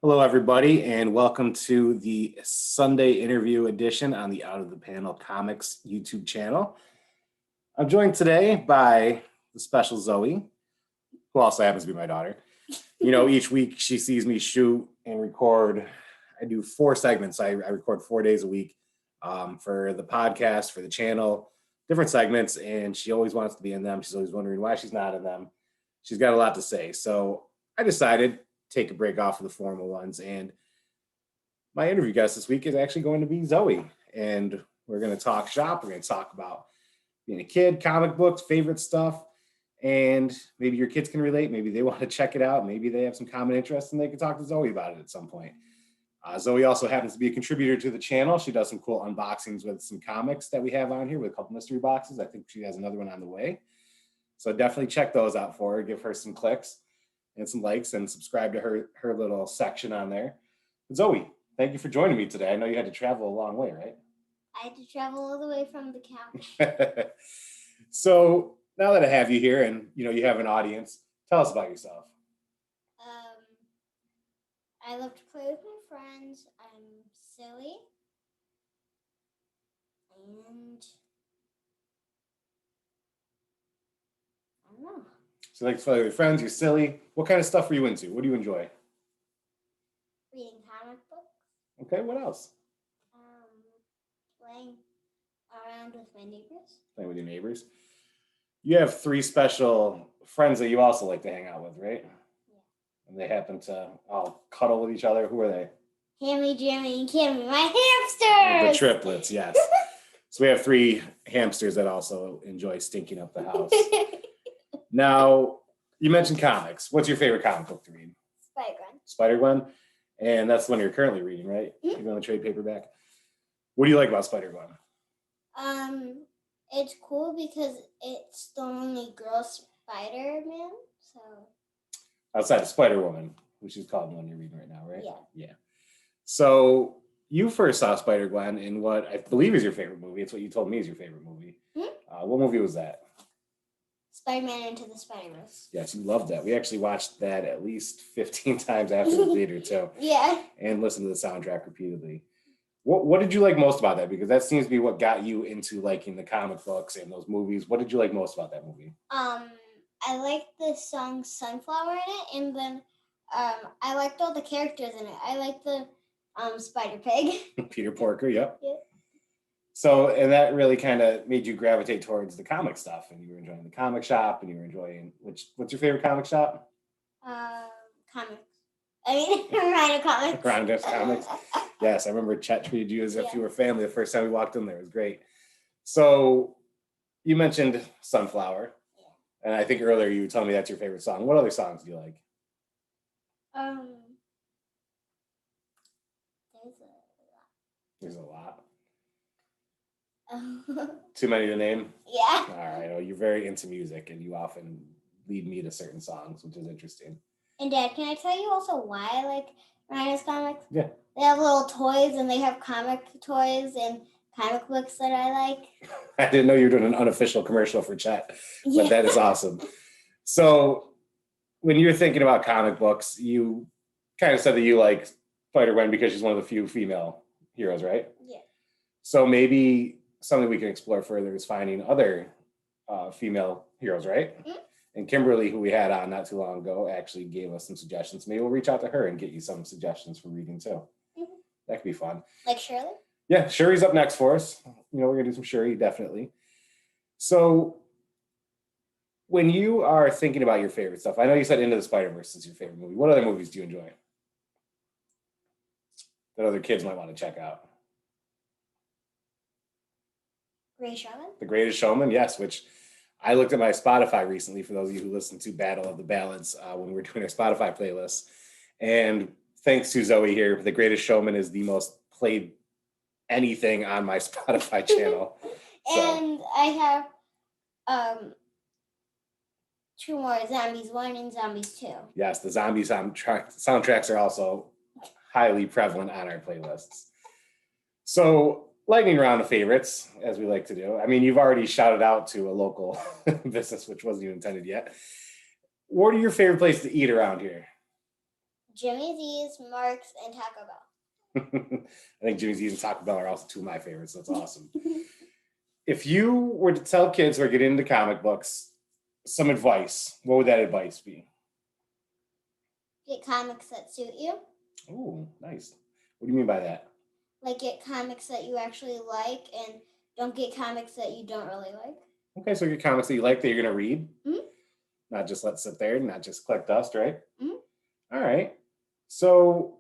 Hello, everybody, and welcome to the Sunday interview edition on the Out of the Panel Comics YouTube channel. I'm joined today by the special Zoe, who also happens to be my daughter. Each week she sees me shoot and record. I do 4 segments. I record 4 days a week for the podcast, for the channel, different segments, and she always wants to be in them. She's always wondering why she's not in them. She's got a lot to say. So I decided take a break off of the formal ones. And my interview guest this week is actually going to be Zoe. And we're going to talk shop. We're going to talk about being a kid, comic books, favorite stuff. And maybe your kids can relate. Maybe they want to check it out. Maybe they have some common interests and they can talk to Zoe about it at some point. Zoe also happens to be a contributor to the channel. She does some cool unboxings with some comics that we have on here with a couple mystery boxes. I think she has another one on the way. So definitely check those out for her. Give her some clicks and some likes and subscribe to her little section on there. But Zoe, thank you for joining me today. I know you had to travel a long way, right? I had to travel all the way from the couch. So now that I have you here and you have an audience, tell us about yourself. I love to play with my friends. I'm silly. And I don't know. So like to play with your friends, you're silly. What kind of stuff are you into? What do you enjoy? Reading comic books. Okay, what else? Playing around with my neighbors. Playing with your neighbors. You have 3 special friends that you also like to hang out with, right? Yeah. And they happen to all cuddle with each other. Who are they? Hammy, Jammy, and Cammy, my hamsters! The triplets, yes. So we have 3 hamsters that also enjoy stinking up the house. Now, you mentioned comics. What's your favorite comic book to read? Spider-Gwen. Spider-Gwen? And that's the one you're currently reading, right? Mm-hmm. You're on the trade paperback. What do you like about Spider-Gwen? It's cool because it's the only girl Spider-Man, so... Outside of Spider-Woman, which is called the one you're reading right now, right? Yeah. Yeah. So you first saw Spider-Gwen in what I believe is your favorite movie. It's what you told me is your favorite movie. Mm-hmm. What movie was that? Spider-Man Into the Spider-Verse. Yes, you loved that. We actually watched that at least 15 times after the theater, too. Yeah. And listened to the soundtrack repeatedly. What did you like most about that? Because that seems to be what got you into liking the comic books and those movies. What did you like most about that movie? I liked the song Sunflower in it, and then I liked all the characters in it. I liked the Spider-Pig. Peter Porker, yep. Yeah. So, and that really kind of made you gravitate towards the comic stuff, and you were enjoying the comic shop, and you were enjoying, what's your favorite comic shop? Comics. I mean, Rhino Comics. Rhino Comics. Yes, I remember Chet treated you as if you were family the first time we walked in there. It was great. So, you mentioned Sunflower, and I think earlier you told me that's your favorite song. What other songs do you like? There's a lot. Too many to name? Yeah. All right. Well, you're very into music, and you often lead me to certain songs, which is interesting. And Dad, can I tell you also why I like Rhino's Comics? Yeah. They have little toys, and they have comic toys and comic books that I like. I didn't know you were doing an unofficial commercial for Chet, but that is awesome. So when you're thinking about comic books, you kind of said that you like Spider-Gwen because she's one of the few female heroes, right? Yeah. So maybe something we can explore further is finding other female heroes, right? Mm-hmm. And Kimberly, who we had on not too long ago, actually gave us some suggestions. Maybe we'll reach out to her and get you some suggestions for reading too. Mm-hmm. That could be fun. Like Shirley? Yeah, Shuri's up next for us. We're going to do some Shuri, definitely. So when you are thinking about your favorite stuff, I know you said Into the Spider-Verse is your favorite movie. What other movies do you enjoy that other kids might want to check out? Greatest Showman? The Greatest Showman, yes, which I looked at my Spotify recently for those of you who listen to Battle of the Ballads when we were doing our Spotify playlists. And thanks to Zoe here, The Greatest Showman is the most played anything on my Spotify channel. And I have 2 more, Zombies 1 and Zombies 2. Yes, the zombie soundtracks are also highly prevalent on our playlists. So lightning round of favorites, as we like to do. I mean, you've already shouted out to a local business, which wasn't even intended yet. What are your favorite places to eat around here? Jimmy Z's, Mark's, and Taco Bell. I think Jimmy Z's and Taco Bell are also two of my favorites. That's awesome. If you were to tell kids who are getting into comic books some advice, what would that advice be? Get comics that suit you. Oh, nice. What do you mean by that? Like, get comics that you actually like, and don't get comics that you don't really like. Okay, so get comics that you like that you're going to read. Mhm. Not just let sit there, not just collect dust, right? Mhm. All right. So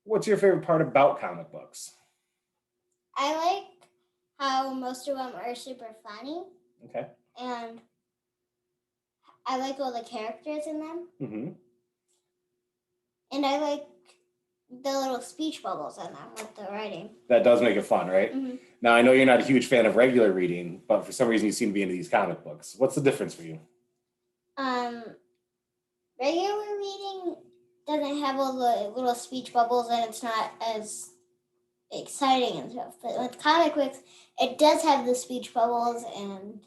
what's your favorite part about comic books? I like how most of them are super funny, Okay. and I like all the characters in them, Mm-hmm. and I like the little speech bubbles in them with the writing. That does make it fun, right? Mm-hmm. Now, I know you're not a huge fan of regular reading, but for some reason you seem to be into these comic books. What's the difference for you? Regular reading doesn't have all the little speech bubbles, and it's not as exciting and stuff. But with comic books, it does have the speech bubbles, and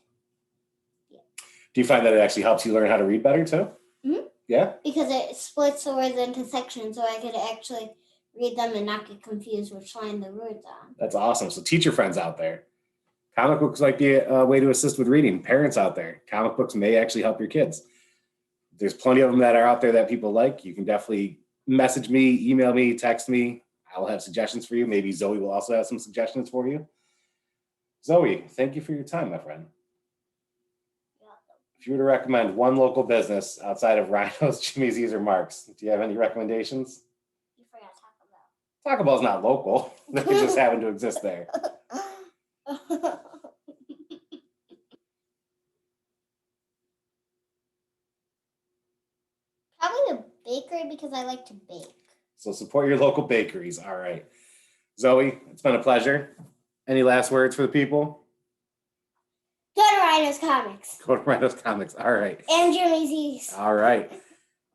Do you find that it actually helps you learn how to read better too? Mhm. Yeah? because it splits the words into sections, so I could actually read them and not get confused which line the words on. That's awesome. So teacher friends out there, comic books might be a way to assist with reading. Parents out there, comic books may actually help your kids. There's plenty of them that are out there that people like. You can definitely message me, email me, text me. I will have suggestions for you. Maybe Zoe will also have some suggestions for you. Zoe, thank you for your time, my friend. If you were to recommend one local business outside of Rhino's, Jimmy Z's, or Mark's, do you have any recommendations? You forgot Taco Taco Bell's not local. They just happen to exist there. Bell. Probably the bakery because I like to bake. So support your local bakeries. All right. Zoe, it's been a pleasure. Any last words for the people? Go to Rhino's Comics Go to Rhino's Comics. All right. and Jimmy Z's. All right.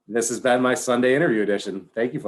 This has been my Sunday interview edition. Thank you.